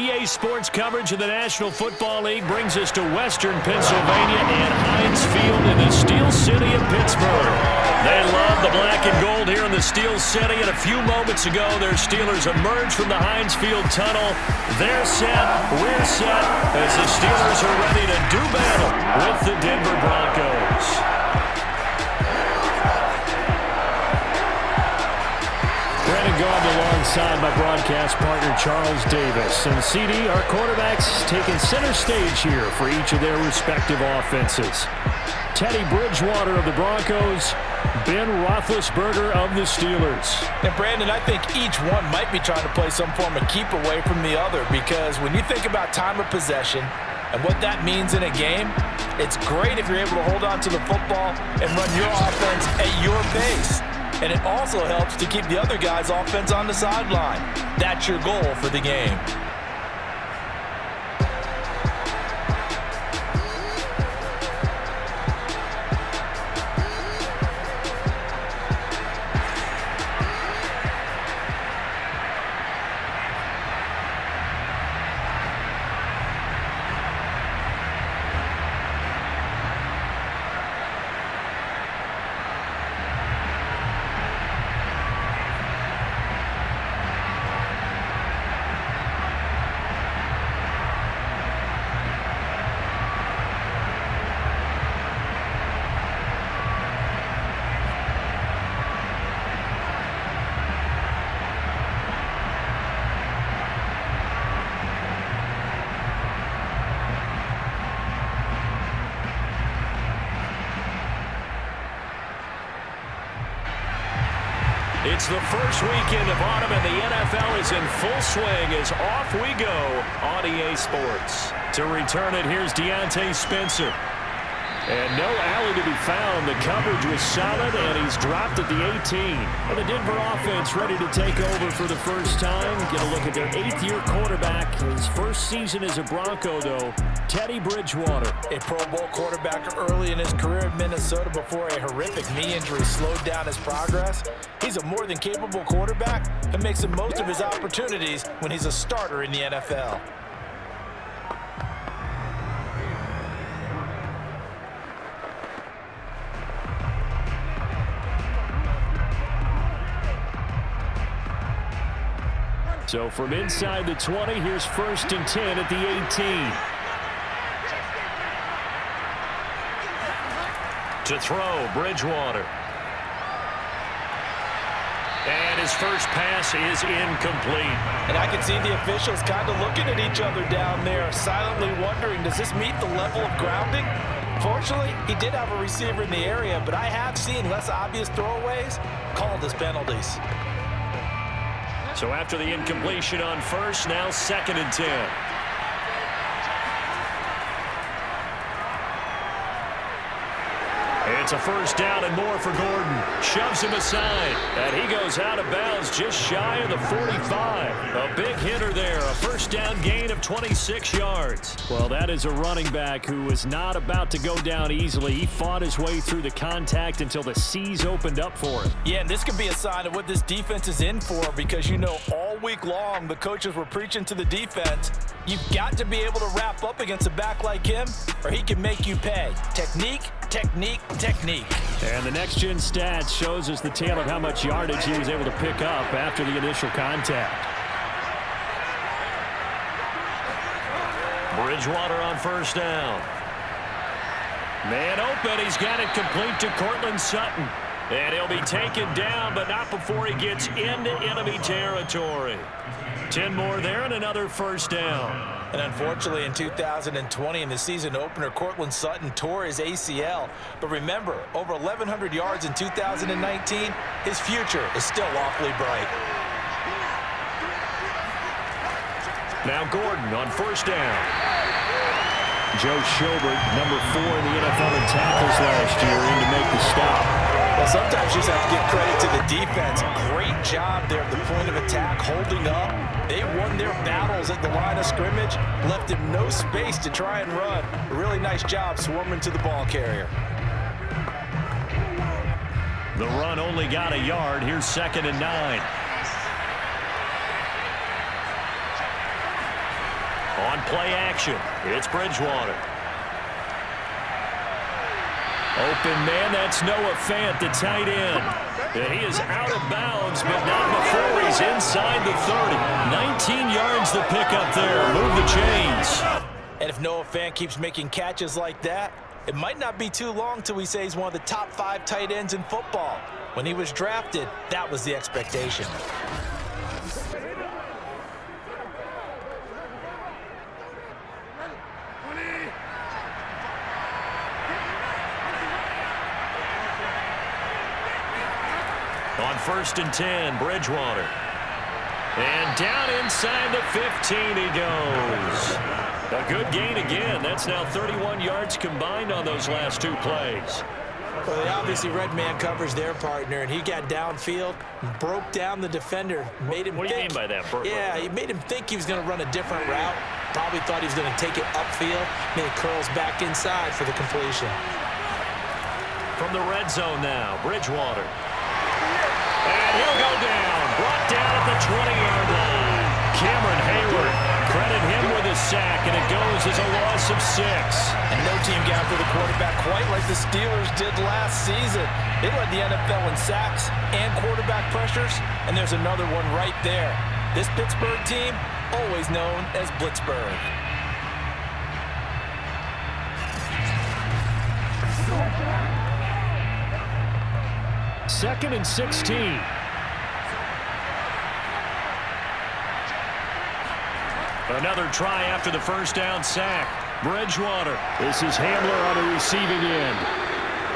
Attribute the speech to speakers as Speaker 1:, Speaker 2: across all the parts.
Speaker 1: EA Sports coverage of the National Football League brings us to Western Pennsylvania and Heinz Field in the Steel City of Pittsburgh. They love the black and gold here in the Steel City, and a few moments ago, their Steelers emerged from the Heinz Field tunnel. They're set, we're set, as the Steelers are ready to do battle with the Denver Broncos. Brandon Gaub alongside my broadcast partner Charles Davis. And CD, our quarterbacks taking center stage here for each of their respective offenses. Teddy Bridgewater of the Broncos, Ben Roethlisberger of the Steelers.
Speaker 2: And Brandon, I think each one might be trying to play some form of keep away from the other, because when you think about time of possession and what that means in a game, it's great if you're able to hold on to the football and run your offense at your pace. And it also helps to keep the other guy's offense on the sideline. That's your goal for the game.
Speaker 1: It's the first weekend of autumn, and the NFL is in full swing as off we go on EA Sports. To return it, here's Deontay Spencer. And no alley to be found. The coverage was solid, and he's dropped at the 18. And the Denver offense ready to take over for the first time. Get a look at their 8th-year quarterback. His first season as a Bronco, though, Teddy Bridgewater.
Speaker 2: A Pro Bowl quarterback early in his career in Minnesota before a horrific knee injury slowed down his progress. He's a more than capable quarterback and makes the most of his opportunities when he's a starter in the NFL.
Speaker 1: So from inside the 20, here's 1st and 10 at the 18. To throw, Bridgewater. And his first pass is incomplete.
Speaker 2: And I can see the officials kind of looking at each other down there, silently wondering, does this meet the level of grounding? Fortunately, he did have a receiver in the area, but I have seen less obvious throwaways called as penalties.
Speaker 1: So after the incompletion on first, now 2nd and 10. It's a first down and more for Gordon. Shoves him aside, and he goes out of bounds just shy of the 45. A big hitter there, a first down gain of 26 yards. Well, that is a running back who was not about to go down easily. He fought his way through the contact until the seas opened up for him.
Speaker 2: Yeah, and this could be a sign of what this defense is in for, because you know all week long the coaches were preaching to the defense, you've got to be able to wrap up against a back like him or he can make you pay. Technique, technique, technique.
Speaker 1: And the next-gen stats shows us the tale of how much yardage he was able to pick up after the initial contact. Bridgewater on first down. Man open, he's got it complete to Cortland Sutton. And he'll be taken down, but not before he gets into enemy territory. 10 more there and another first down.
Speaker 2: And unfortunately, in 2020, in the season opener, Cortland Sutton tore his ACL. But remember, over 1,100 yards in 2019, his future is still awfully bright.
Speaker 1: Now Gordon on first down. Joe Schobert, number 4 in the NFL in tackles last year, in to make the stop.
Speaker 2: Well, sometimes you just have to give credit to the defense. Great job there at the point of attack, holding up. They won their battles at the line of scrimmage, left him no space to try and run. A really nice job swarming to the ball carrier.
Speaker 1: The run only got a yard. Here's 2nd and 9. On play action, it's Bridgewater. Open man, that's Noah Fant, the tight end. And he is out of bounds, but not before he's inside the 30. 19 yards to pick up there. Move the chains.
Speaker 2: And if Noah Fant keeps making catches like that, it might not be too long till we say he's one of the top 5 tight ends in football. When he was drafted, that was the expectation.
Speaker 1: On 1st and 10, Bridgewater. And down inside the 15 he goes. A good gain again. That's now 31 yards combined on those last 2 plays.
Speaker 2: Well, they obviously red man covers their partner, and he got downfield, broke down the defender, made him
Speaker 1: What do you mean by that, Burt?
Speaker 2: Yeah, he made him think he was going to run a different route. Probably thought he was going to take it upfield, and it curls back inside for the completion.
Speaker 1: From the red zone now, Bridgewater. And he'll go down. Brought down at the 20-yard line. Cameron Hayward. Credit him with a sack, and it goes as a loss of 6.
Speaker 2: And no team got after the quarterback quite like the Steelers did last season. They led the NFL in sacks and quarterback pressures, and there's another one right there. This Pittsburgh team, always known as Blitzburgh.
Speaker 1: Second and 16. Another try after the first down sack. Bridgewater. This is Hamler on the receiving end.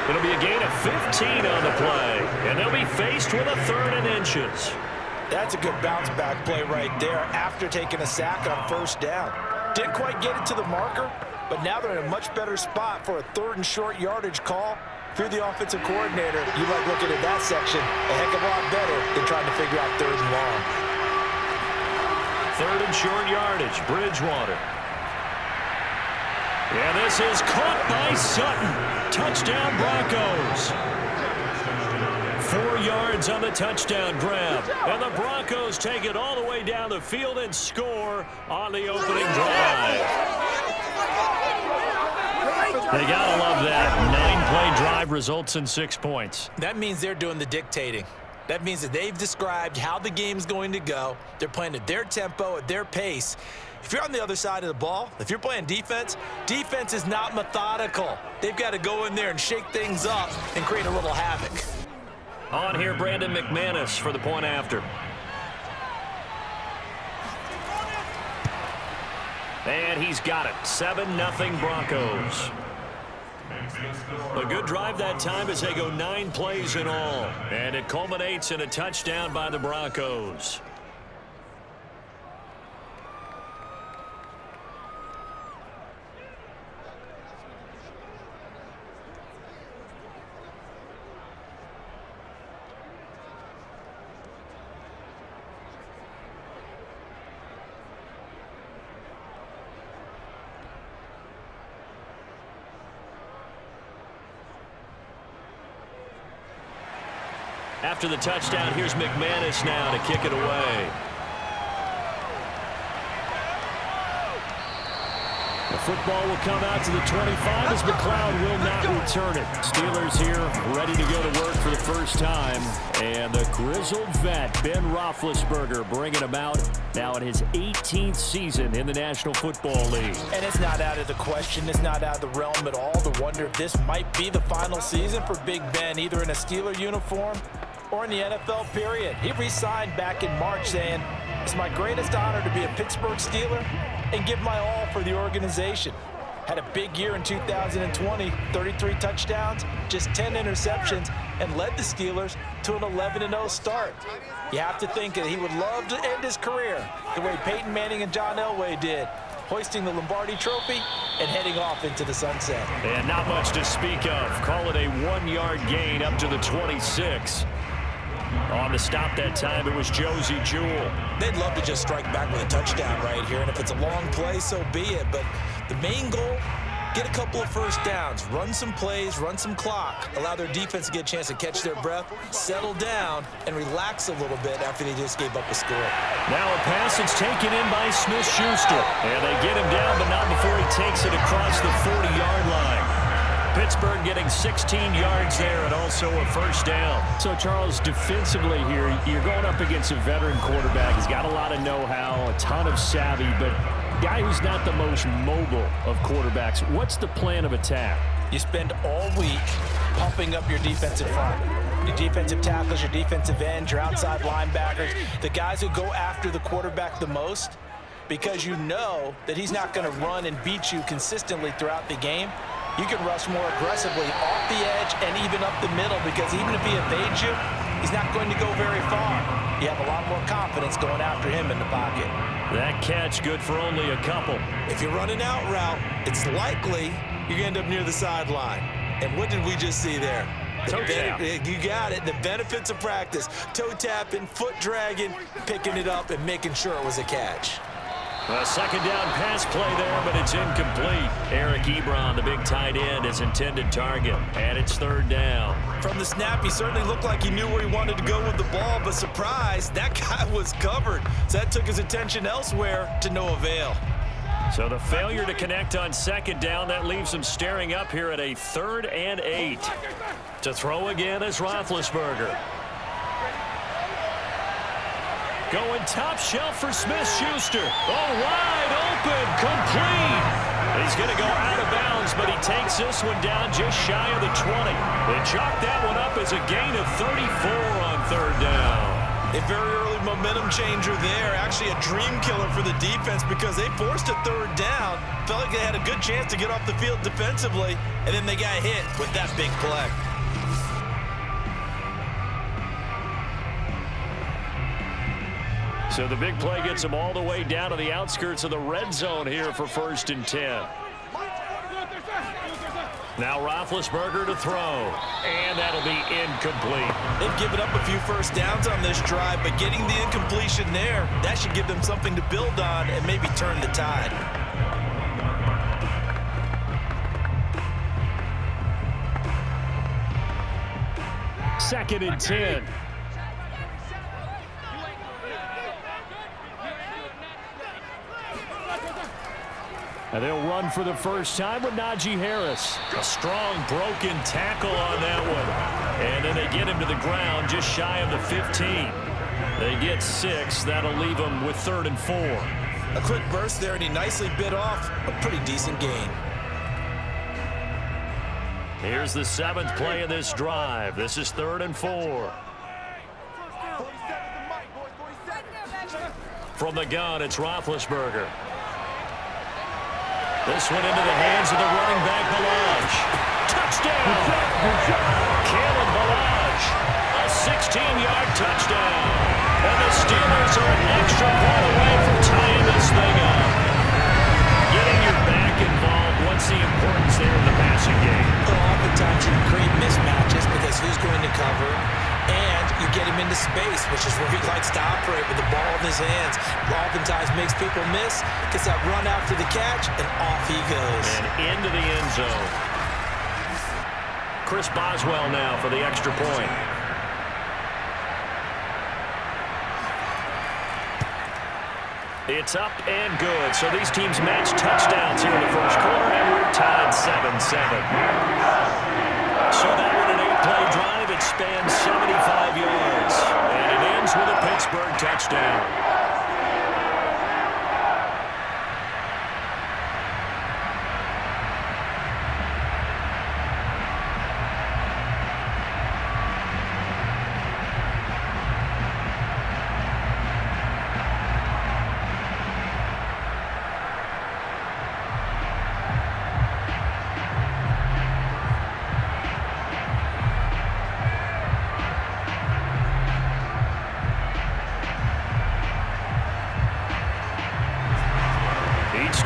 Speaker 1: It'll be a gain of 15 on the play, and they'll be faced with a 3rd and inches.
Speaker 2: That's a good bounce back play right there after taking a sack on 1st down. Didn't quite get it to the marker, but now they're in a much better spot for a 3rd and short yardage call. If you're the offensive coordinator, you like looking at that section a heck of a lot better than trying to figure out 3rd and long.
Speaker 1: 3rd and short yardage, Bridgewater. And this is caught by Sutton. Touchdown, Broncos. 4 yards on the touchdown grab. And the Broncos take it all the way down the field and score on the opening drive. They gotta love that. 9-play drive results in 6 points.
Speaker 2: That means they're doing the dictating. That means that they've described how the game's going to go. They're playing at their tempo, at their pace. If you're on the other side of the ball, if you're playing defense, defense is not methodical. They've got to go in there and shake things up and create a little havoc.
Speaker 1: On here, Brandon McManus for the point after. And he's got it. 7-0 Broncos. A good drive that time as they go 9 plays in all. And it culminates in a touchdown by the Broncos. After the touchdown, here's McManus now to kick it away. The football will come out to the 25 as McLeod will not return it. Steelers here ready to go to work for the first time. And the grizzled vet, Ben Roethlisberger, bringing him out now in his 18th season in the National Football League.
Speaker 2: And it's not out of the question. It's not out of the realm at all to wonder if this might be the final season for Big Ben, either in a Steeler uniform or in the NFL period. He re-signed back in March saying, "It's my greatest honor to be a Pittsburgh Steeler and give my all for the organization." Had a big year in 2020, 33 touchdowns, just 10 interceptions, and led the Steelers to an 11-0 start. You have to think that he would love to end his career the way Peyton Manning and John Elway did, hoisting the Lombardi Trophy and heading off into the sunset.
Speaker 1: And not much to speak of. Call it a 1-yard gain up to the 26. On the stop that time, it was Josie Jewell.
Speaker 2: They'd love to just strike back with a touchdown right here, and if it's a long play, so be it. But the main goal get a couple of first downs, run some plays, run some clock, allow their defense to get a chance to catch their breath, settle down, and relax a little bit after they just gave up a score.
Speaker 1: Now a pass that's taken in by Smith-Schuster. And they get him down, but not before he takes it across the 40-yard line. Pittsburgh getting 16 yards there and also a first down. So, Charles, defensively here, you're going up against a veteran quarterback. He's got a lot of know-how, a ton of savvy, but guy who's not the most mobile of quarterbacks. What's the plan of attack?
Speaker 2: You spend all week pumping up your defensive front. Your defensive tackles, your defensive ends, your outside linebackers, the guys who go after the quarterback the most, because you know that he's not going to run and beat you consistently throughout the game. You can rush more aggressively off the edge and even up the middle, because even if he evades you, he's not going to go very far. You have a lot more confidence going after him in the pocket.
Speaker 1: That catch good for only a couple.
Speaker 2: If you run an out route, it's likely you're going to end up near the sideline. And what did we just see there?
Speaker 1: Toe tap.
Speaker 2: You got it. The benefits of practice. Toe tapping, foot dragging, picking it up, and making sure it was a catch.
Speaker 1: A second down pass play there, but it's incomplete. Eric Ebron, the big tight end, his intended target. And it's third down.
Speaker 2: From the snap, he certainly looked like he knew where he wanted to go with the ball, but surprise, that guy was covered. So that took his attention elsewhere to no avail.
Speaker 1: So the failure to connect on second down, that leaves him staring up here at a 3rd and 8. To throw again is Roethlisberger. Going top shelf for Smith-Schuster. Oh, wide open, complete. He's going to go out of bounds, but he takes this one down just shy of the 20. They chalk that one up as a gain of 34 on third down.
Speaker 2: A very early momentum changer there. Actually a dream killer for the defense, because they forced a third down. Felt like they had a good chance to get off the field defensively, and then they got hit with that big play.
Speaker 1: So the big play gets him all the way down to the outskirts of the red zone here for 1st and 10. Now Roethlisberger to throw, and that'll be incomplete.
Speaker 2: They've given up a few first downs on this drive, but getting the incompletion there, that should give them something to build on and maybe turn the tide.
Speaker 1: Second and 10. And they'll run for the first time with Najee Harris. A strong broken tackle on that one. And then they get him to the ground just shy of the 15. They get 6. That'll leave them with 3rd and 4.
Speaker 2: A quick burst there, and he nicely bit off a pretty decent gain.
Speaker 1: Here's the 7th play of this drive. This is 3rd and 4. From the gun, it's Roethlisberger. This one into the hands of the running back, Balaj. Touchdown! Kalen Balaj, a 16-yard touchdown. And the Steelers are an extra point away from tying this thing up. Getting your back involved, what's the importance there in the passing game?
Speaker 2: Well, oftentimes you create mismatches because who's going to cover, and you get him into space, which is where he likes to operate with the ball in his hands. Oftentimes makes people miss, gets that run after the catch, and off he goes.
Speaker 1: And into the end zone. Chris Boswell now for the extra point. It's up and good. So these teams match touchdowns here in the first quarter, and we're tied 7-7. So that one an 8-play drive. It spans 75 yards, and it ends with a Pittsburgh touchdown.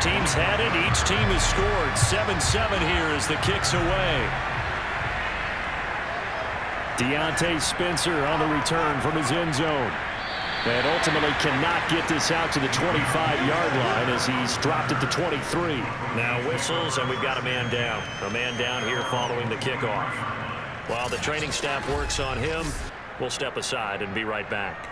Speaker 1: Team's had it. Each team has scored. 7-7 here as the kick's away. Deontay Spencer on the return from his end zone. And ultimately cannot get this out to the 25-yard line as he's dropped at the 23. Now whistles, and we've got a man down. A man down here following the kickoff. While the training staff works on him, we'll step aside and be right back.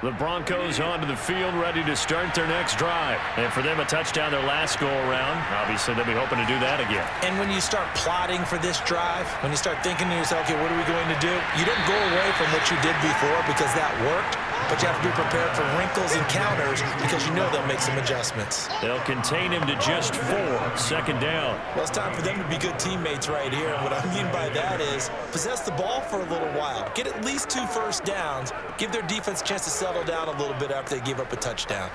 Speaker 1: The Broncos onto the field, ready to start their next drive. And for them, a touchdown their last go-around. Obviously, they'll be hoping to do that again.
Speaker 2: And when you start plotting for this drive, when you start thinking to yourself, okay, what are we going to do? You don't go away from what you did before because that worked, but you have to be prepared for wrinkles and counters because you know they'll make some adjustments.
Speaker 1: They'll contain him to just 4. Second down.
Speaker 2: Well, it's time for them to be good teammates right here. And what I mean by that is possess the ball for a little while. Get at least 2 first downs. Give their defense a chance to settle down a little bit after they give up a touchdown.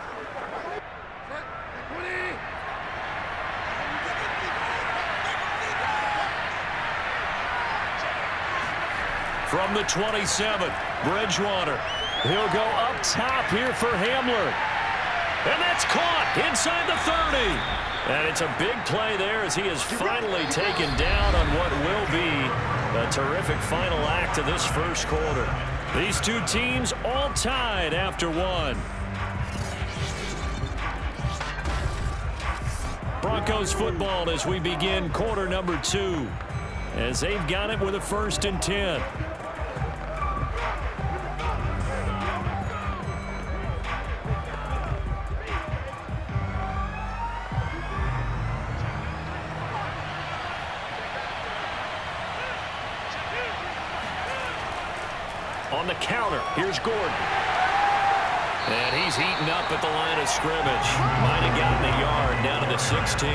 Speaker 1: From the 27, Bridgewater. He'll go up top here for Hamler. And that's caught inside the 30. And it's a big play there as he is finally taken down on what will be a terrific final act of this first quarter. These two teams all tied after 1. Broncos football as we begin quarter number 2. As they've got it with a 1st and 10. On the counter, here's Gordon. And he's heating up at the line of scrimmage. Might have gotten a yard down to the 16.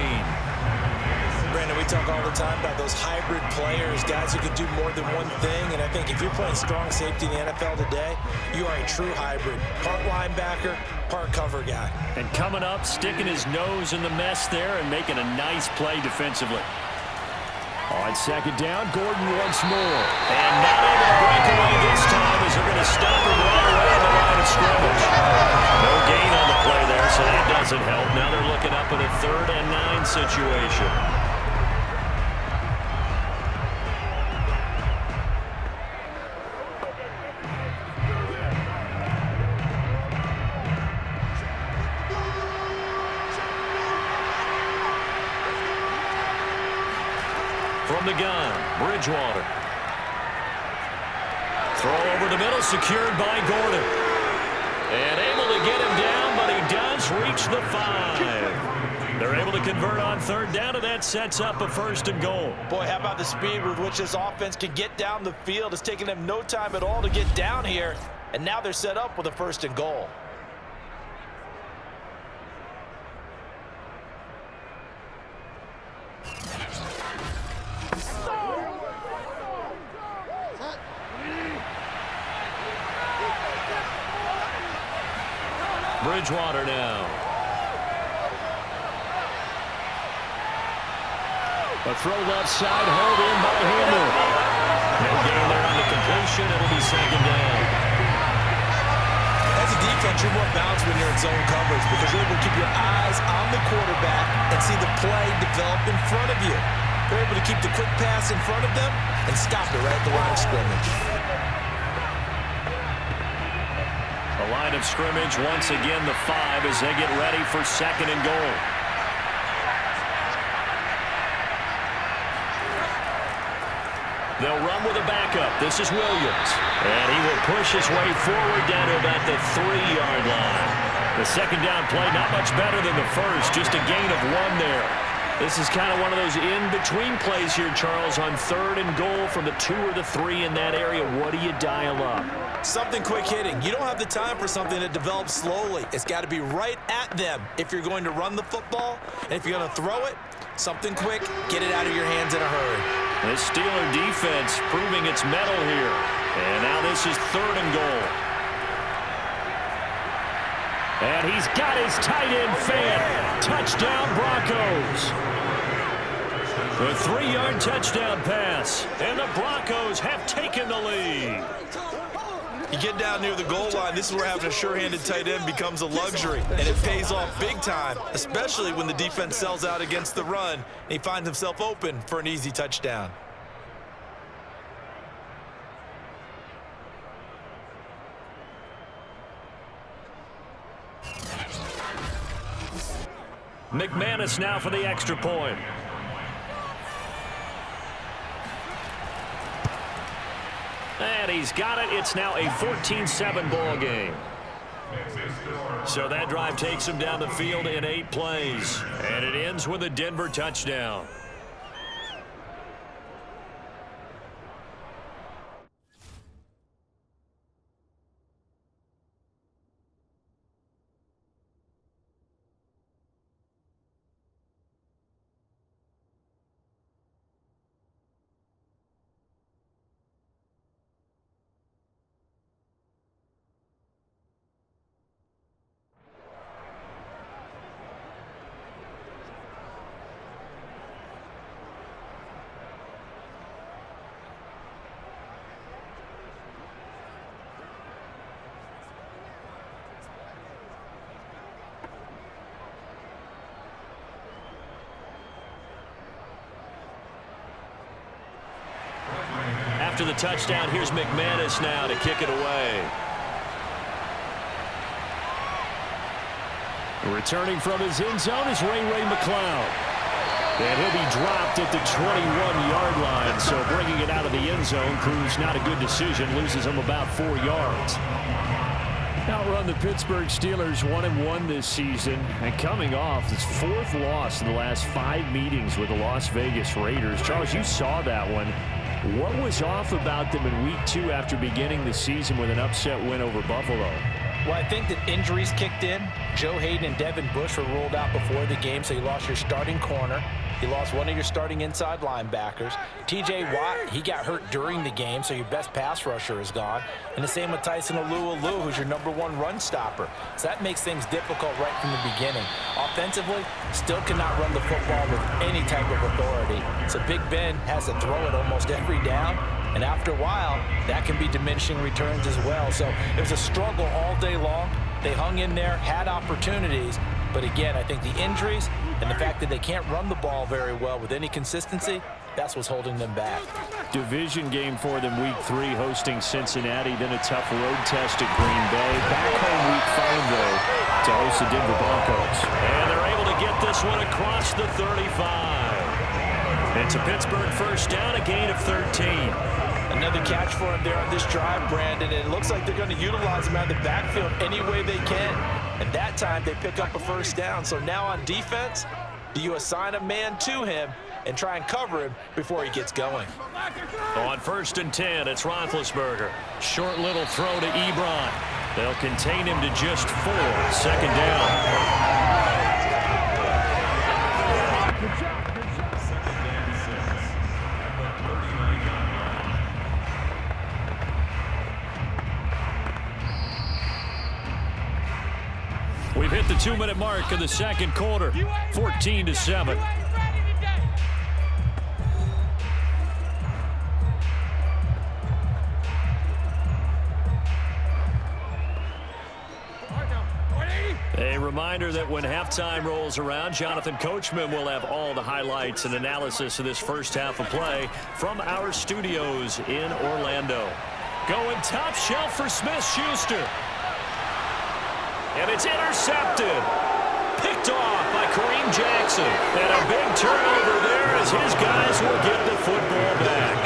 Speaker 2: Brandon, we talk all the time about those hybrid players, guys who can do more than one thing. And I think if you're playing strong safety in the NFL today, you are a true hybrid. Part linebacker, part cover guy.
Speaker 1: And coming up, sticking his nose in the mess there and making a nice play defensively. On second down, Gordon once more. And not able to break away this time as they're going to stop him right around the line of scrimmage. No gain on the play there, so that doesn't help. Now they're looking up at a 3rd and 9 situation. From the gun, Bridgewater. Throw over the middle, secured by Gordon. And able to get him down, but he does reach the 5. They're able to convert on 3rd down, and that sets up a 1st and goal.
Speaker 2: Boy, how about the speed with which this offense can get down the field? It's taken them no time at all to get down here, and now they're set up with a 1st and goal.
Speaker 1: Bridgewater now. A throw left side, held in by Hamler. No gain there on the completion. It'll be 2nd down.
Speaker 2: As a defense, you're more balanced when you're in zone coverage because you're able to keep your eyes on the quarterback and see the play develop in front of you. They're able to keep the quick pass in front of them and stop it right at the line of scrimmage.
Speaker 1: The line of scrimmage, once again, the 5 as they get ready for 2nd and goal. They'll run with a backup. This is Williams. And he will push his way forward down to about the 3-yard line. The 2nd down play, not much better than the first, just a gain of 1 there. This is kind of one of those in-between plays here, Charles, on 3rd and goal from the 2 or the 3 in that area. What do you dial up?
Speaker 2: Something quick hitting. You don't have the time for something that develops slowly. It's got to be right at them if you're going to run the football. And if you're going to throw it, something quick, get it out of your hands in a hurry.
Speaker 1: This Steeler defense proving its mettle here. And now this is 3rd and goal. And he's got his tight end fan. Touchdown, Broncos. The 3-yard touchdown pass, and the Broncos have taken the lead.
Speaker 2: You get down near the goal line, this is where having a sure-handed tight end becomes a luxury, and it pays off big time, especially when the defense sells out against the run, and he finds himself open for an easy touchdown.
Speaker 1: McManus now for the extra point. And he's got it. It's now a 14-7 ball game. So that drive takes him down the field in 8 plays. And it ends with a Denver touchdown. After the touchdown, here's McManus now to kick it away. Returning from his end zone is Ray McCloud. And he'll be dropped at the 21-yard line, so bringing it out of the end zone proves not a good decision, loses him about 4 yards. Outrun the Pittsburgh Steelers 1-1 this season, and coming off his 4th loss in the last 5 meetings with the Las Vegas Raiders. Charles, you saw that one. What was off about them in week 2 after beginning the season with an upset win over Buffalo?
Speaker 2: Well, I think that injuries kicked in. Joe Hayden and Devin Bush were ruled out before the game, so you lost your starting corner. You lost one of your starting inside linebackers. T.J. Watt, he got hurt during the game, so your best pass rusher is gone. And the same with Tyson Alualu, who's your #1 run stopper. So that makes things difficult right from the beginning. Offensively, still cannot run the football with any type of authority. So Big Ben has to throw it almost every down. And after a while, that can be diminishing returns as well. So it was a struggle all day long. They hung in there, had opportunities. But again, I think the injuries and the fact that they can't run the ball very well with any consistency, that's what's holding them back.
Speaker 1: Division game for them week 3, hosting Cincinnati, then a tough road test at Green Bay. Back home week 5, though, to host the Denver Broncos. And they're able to get this one across the 35. It's a Pittsburgh first down, a gain of 13.
Speaker 2: Another catch for him there on this drive, Brandon, and it looks like they're going to utilize him out of the backfield any way they can. And that time they pick up a first down. So now on defense, do you assign a man to him and try and cover him before he gets going?
Speaker 1: On 1st and 10, it's Roethlisberger. Short little throw to Ebron. They'll contain him to just 4. 2nd down. We've hit the 2-minute mark of the 2nd quarter, 14-7. A reminder that when halftime rolls around, Jonathan Coachman will have all the highlights and analysis of this first half of play from our studios in Orlando. Going top shelf for Smith-Schuster. And it's intercepted. Picked off by Kareem Jackson. And a big turnover there as his guys will get the football back.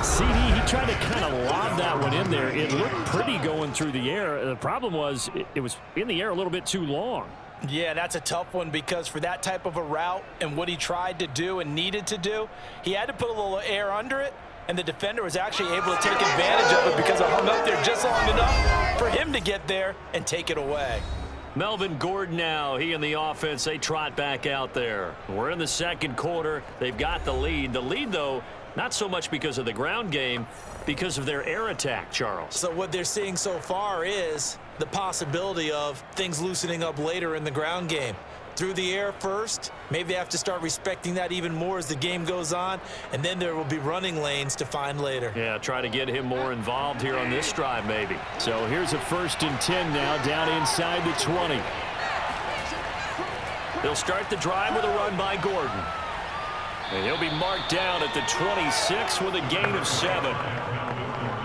Speaker 1: CD, he tried to kind of lob that one in there. It looked pretty going through the air. The problem was it was in the air a little bit too long.
Speaker 2: Yeah, that's a tough one because for that type of a route and what he tried to do and needed to do, he had to put a little air under it. And the defender was actually able to take advantage of it because it hung up there just long enough for him to get there and take it away.
Speaker 1: Melvin Gordon now, he and the offense, they trot back out there. We're in the 2nd quarter. They've got the lead. The lead, though, not so much because of the ground game, because of their air attack, Charles.
Speaker 2: So what they're seeing so far is the possibility of things loosening up later in the ground game. through the air first. Maybe they have to start respecting that even more as the game goes on, and then there will be running lanes to find later.
Speaker 1: Yeah, try to get him more involved here on this drive maybe. So here's a 1st and 10 now, down inside the 20. They'll start the drive with a run by Gordon. And he'll be marked down at the 26 with a gain of 7.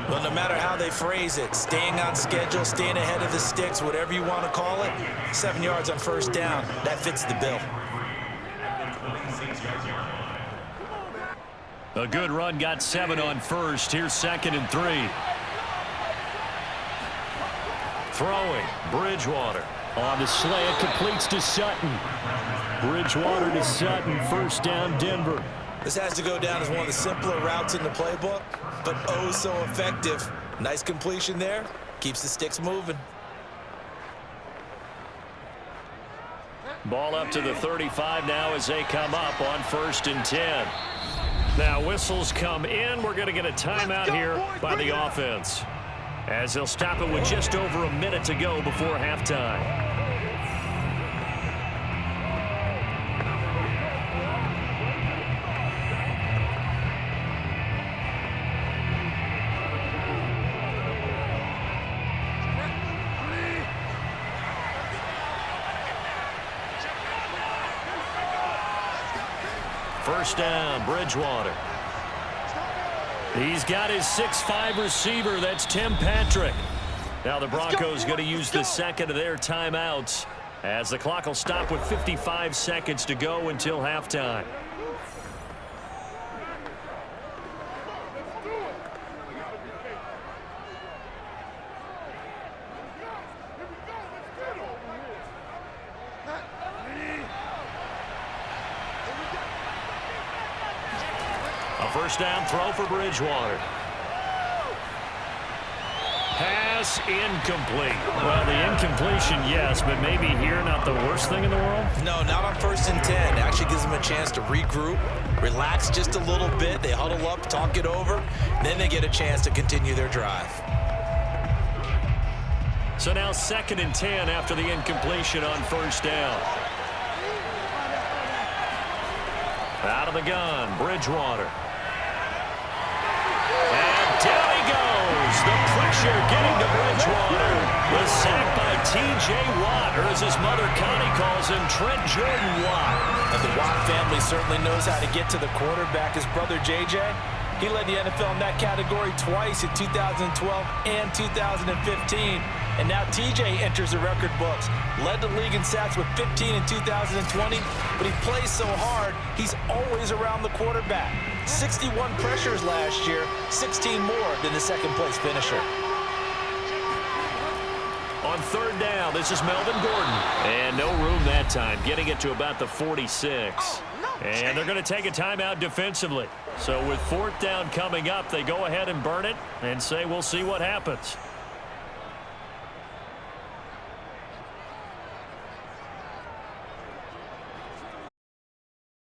Speaker 2: Well, no matter how they phrase it, staying on schedule, staying ahead of the sticks, whatever you want to call it, 7 yards on 1st down, that fits the bill.
Speaker 1: A good run got 7 on 1st. Here's 2nd and 3. Throwing, Bridgewater. On the slant, completes to Sutton. Bridgewater to Sutton, 1st down, Denver.
Speaker 2: This has to go down as one of the simpler routes in the playbook, but oh so effective. Nice completion there. Keeps the sticks moving.
Speaker 1: Ball up to the 35 now as they come up on 1st and 10. Now whistles come in. We're going to get a timeout here by the offense, as they'll stop it with just over a minute to go before halftime. First down, Bridgewater. He's got his 6'5" receiver. That's Tim Patrick. Now the Broncos going to use the second of their timeouts, as the clock will stop with 55 seconds to go until halftime. First down throw for Bridgewater. Pass incomplete. Well, the incompletion, yes, but maybe here not the worst thing in the world?
Speaker 2: No, not on 1st and 10. It actually gives them a chance to regroup, relax just a little bit. They huddle up, talk it over, then they get a chance to continue their drive.
Speaker 1: So now 2nd and 10 after the incompletion on 1st down. Out of the gun, Bridgewater. Down he goes. The pressure getting to Bridgewater. The sack by T.J. Watt, or as his mother Connie calls him, Trent Jordan Watt.
Speaker 2: And the Watt family certainly knows how to get to the quarterback. His brother J.J., he led the NFL in that category twice in 2012 and 2015. And now T.J. enters the record books. Led the league in sacks with 15 in 2020, but he plays so hard, he's always around the quarterback. 61 pressures last year, 16 more than the second-place finisher.
Speaker 1: On 3rd down, this is Melvin Gordon. And no room that time, getting it to about the 46. And they're going to take a timeout defensively. So with 4th down coming up, they go ahead and burn it and say we'll see what happens.